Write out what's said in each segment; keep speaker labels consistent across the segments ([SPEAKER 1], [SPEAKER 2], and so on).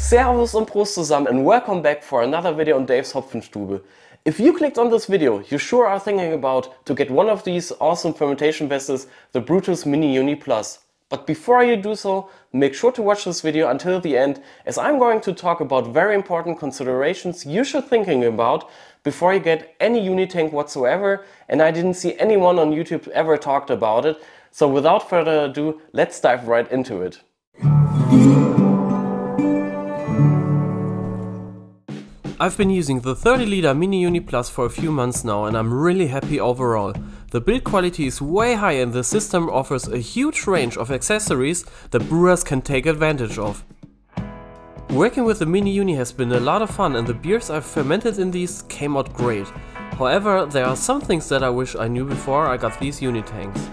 [SPEAKER 1] Servus und Prost zusammen and welcome back for another video on Dave's Hopfenstube. If you clicked on this video, you sure are thinking about to get one of these awesome fermentation vessels, the Brewtools Mini Uni Plus. But before you do so, make sure to watch this video until the end, as I'm going to talk about very important considerations you should thinking about before you get any Unitank whatsoever, and I didn't see anyone on YouTube ever talked about it. So without further ado, let's dive right into it. I've been using the 30-liter Mini Uni Plus for a few months now and I'm really happy overall. The build quality is way high and the system offers a huge range of accessories that brewers can take advantage of. Working with the Mini Uni has been a lot of fun and the beers I've fermented in these came out great. However, there are some things that I wish I knew before I got these Unitanks.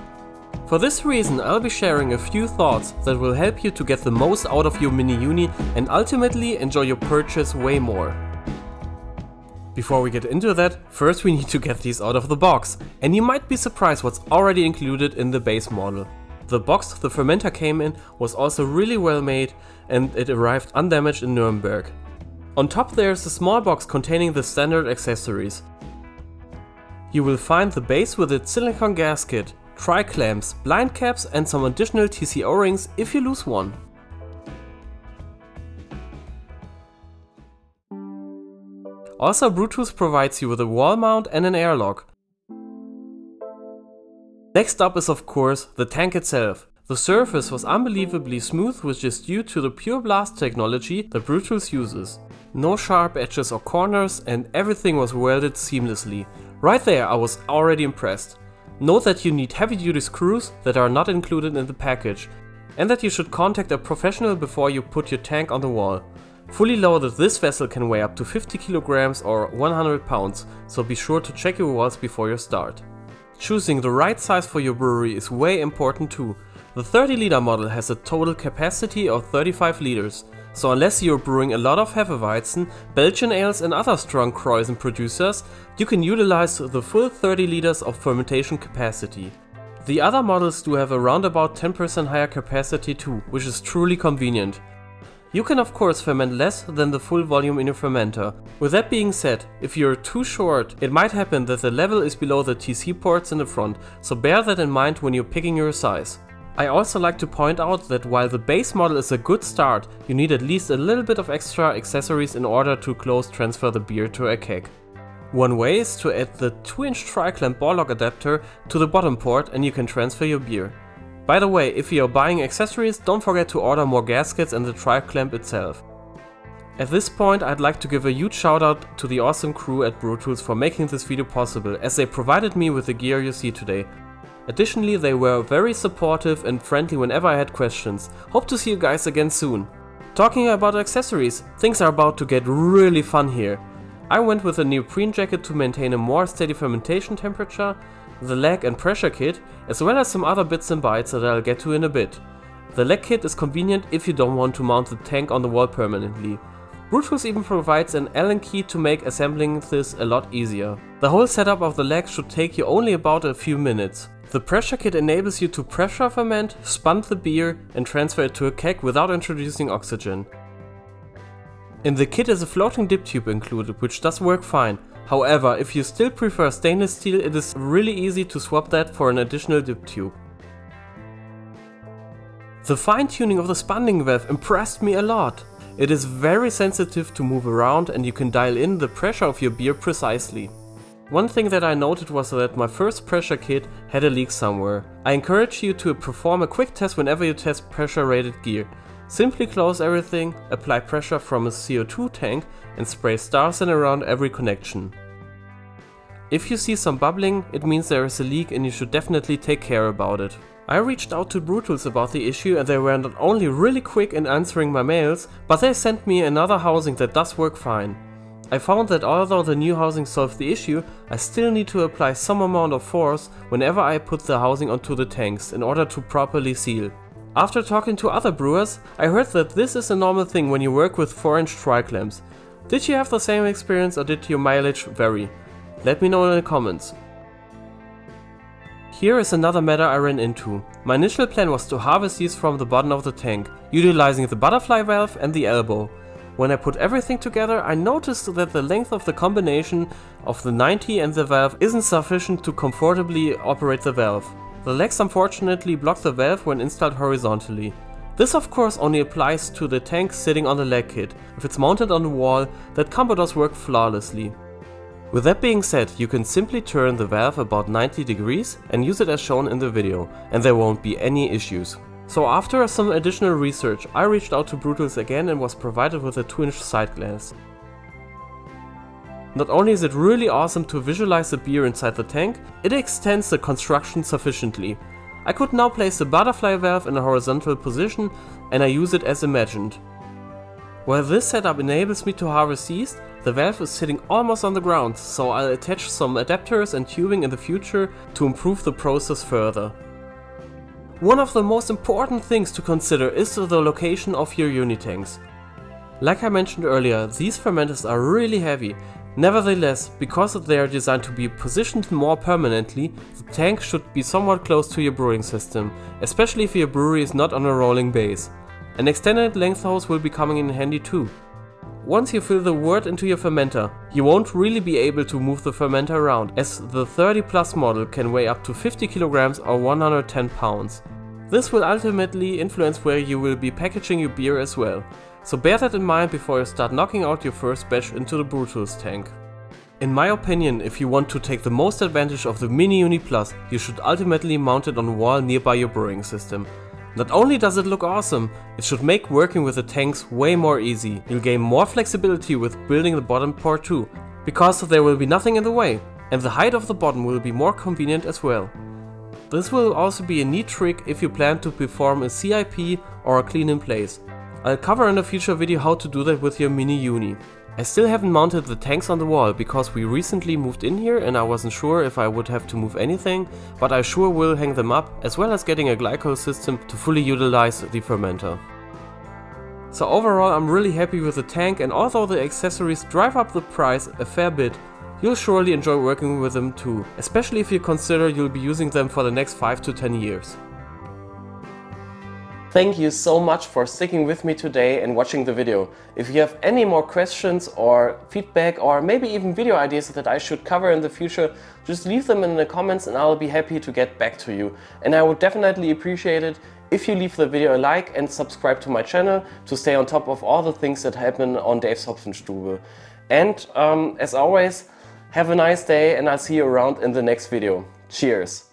[SPEAKER 1] For this reason, I'll be sharing a few thoughts that will help you to get the most out of your Mini Uni and ultimately enjoy your purchase way more. Before we get into that, first we need to get these out of the box, and you might be surprised what's already included in the base model. The box the fermenter came in was also really well made and it arrived undamaged in Nuremberg. On top there's a small box containing the standard accessories. You will find the base with its silicone gasket, tri-clamps, blind caps and some additional TC O-rings if you lose one. Also, Brewtools provides you with a wall mount and an airlock. Next up is of course the tank itself. The surface was unbelievably smooth, which is due to the pure blast technology that Brewtools uses. No sharp edges or corners and everything was welded seamlessly. Right there I was already impressed. Note that you need heavy duty screws that are not included in the package and that you should contact a professional before you put your tank on the wall. Fully loaded, this vessel can weigh up to 50 kilograms or 100 pounds, so be sure to check your walls before you start. Choosing the right size for your brewery is way important too. The 30-liter model has a total capacity of 35 liters, so unless you're brewing a lot of Hefeweizen, Belgian ales and other strong Kreuzen producers, you can utilize the full 30 liters of fermentation capacity. The other models do have around about 10% higher capacity too, which is truly convenient. You can of course ferment less than the full volume in your fermenter. With that being said, if you're too short, it might happen that the level is below the TC ports in the front, so bear that in mind when you're picking your size. I also like to point out that while the base model is a good start, you need at least a little bit of extra accessories in order to close transfer the beer to a keg. One way is to add the 2-inch tri-clamp ball lock adapter to the bottom port and you can transfer your beer. By the way, if you're buying accessories, don't forget to order more gaskets and the tri-clamp itself. At this point, I'd like to give a huge shout out to the awesome crew at Brewtools for making this video possible, as they provided me with the gear you see today. Additionally, they were very supportive and friendly whenever I had questions. Hope to see you guys again soon. Talking about accessories, things are about to get really fun here. I went with a neoprene jacket to maintain a more steady fermentation temperature, the leg and pressure kit, as well as some other bits and bytes that I'll get to in a bit. The leg kit is convenient if you don't want to mount the tank on the wall permanently. Brewtools even provides an Allen key to make assembling this a lot easier. The whole setup of the leg should take you only about a few minutes. The pressure kit enables you to pressure ferment, spun the beer and transfer it to a keg without introducing oxygen. In the kit is a floating dip tube included, which does work fine. However, if you still prefer stainless steel, it is really easy to swap that for an additional dip tube. The fine-tuning of the spunding valve impressed me a lot. It is very sensitive to move around and you can dial in the pressure of your beer precisely. One thing that I noted was that my first pressure kit had a leak somewhere. I encourage you to perform a quick test whenever you test pressure rated gear. Simply close everything, apply pressure from a CO2 tank and spray stars in around every connection. If you see some bubbling, it means there is a leak and you should definitely take care about it. I reached out to Brewtools about the issue and they were not only really quick in answering my mails, but they sent me another housing that does work fine. I found that although the new housing solved the issue, I still need to apply some amount of force whenever I put the housing onto the tanks in order to properly seal. After talking to other brewers, I heard that this is a normal thing when you work with 4-inch tri-clamps. Did you have the same experience or did your mileage vary? Let me know in the comments. Here is another matter I ran into. My initial plan was to harvest these from the bottom of the tank, utilizing the butterfly valve and the elbow. When I put everything together, I noticed that the length of the combination of the 90 and the valve isn't sufficient to comfortably operate the valve. The legs unfortunately block the valve when installed horizontally. This of course only applies to the tank sitting on the leg kit. If it's mounted on the wall, that combo does work flawlessly. With that being said, you can simply turn the valve about 90 degrees and use it as shown in the video, and there won't be any issues. So after some additional research, I reached out to Brewtools again and was provided with a 2-inch side glass. Not only is it really awesome to visualize the beer inside the tank, it extends the construction sufficiently. I could now place the butterfly valve in a horizontal position and I use it as imagined. While this setup enables me to harvest yeast, the valve is sitting almost on the ground, so I'll attach some adapters and tubing in the future to improve the process further. One of the most important things to consider is the location of your Unitanks. Like I mentioned earlier, these fermenters are really heavy. Nevertheless, because they are designed to be positioned more permanently, the tank should be somewhat close to your brewing system, especially if your brewery is not on a rolling base. An extended length hose will be coming in handy too. Once you fill the wort into your fermenter, you won't really be able to move the fermenter around, as the 30 Plus model can weigh up to 50 kilograms or 110 pounds. This will ultimately influence where you will be packaging your beer as well. So bear that in mind before you start knocking out your first batch into the Brewtools tank. In my opinion, if you want to take the most advantage of the Mini Uni Plus, you should ultimately mount it on a wall nearby your brewing system. Not only does it look awesome, it should make working with the tanks way more easy. You'll gain more flexibility with building the bottom pour too, because there will be nothing in the way, and the height of the bottom will be more convenient as well. This will also be a neat trick if you plan to perform a CIP or a clean in place. I'll cover in a future video how to do that with your Mini Uni. I still haven't mounted the tanks on the wall because we recently moved in here and I wasn't sure if I would have to move anything, but I sure will hang them up, as well as getting a glycol system to fully utilize the fermenter. So overall I'm really happy with the tank, and although the accessories drive up the price a fair bit, you'll surely enjoy working with them too, especially if you consider you'll be using them for the next 5 to 10 years. Thank you so much for sticking with me today and watching the video. If you have any more questions or feedback or maybe even video ideas that I should cover in the future, just leave them in the comments and I'll be happy to get back to you. And I would definitely appreciate it if you leave the video a like and subscribe to my channel to stay on top of all the things that happen on Dave's Hopfenstube. And as always, have a nice day and I'll see you around in the next video. Cheers!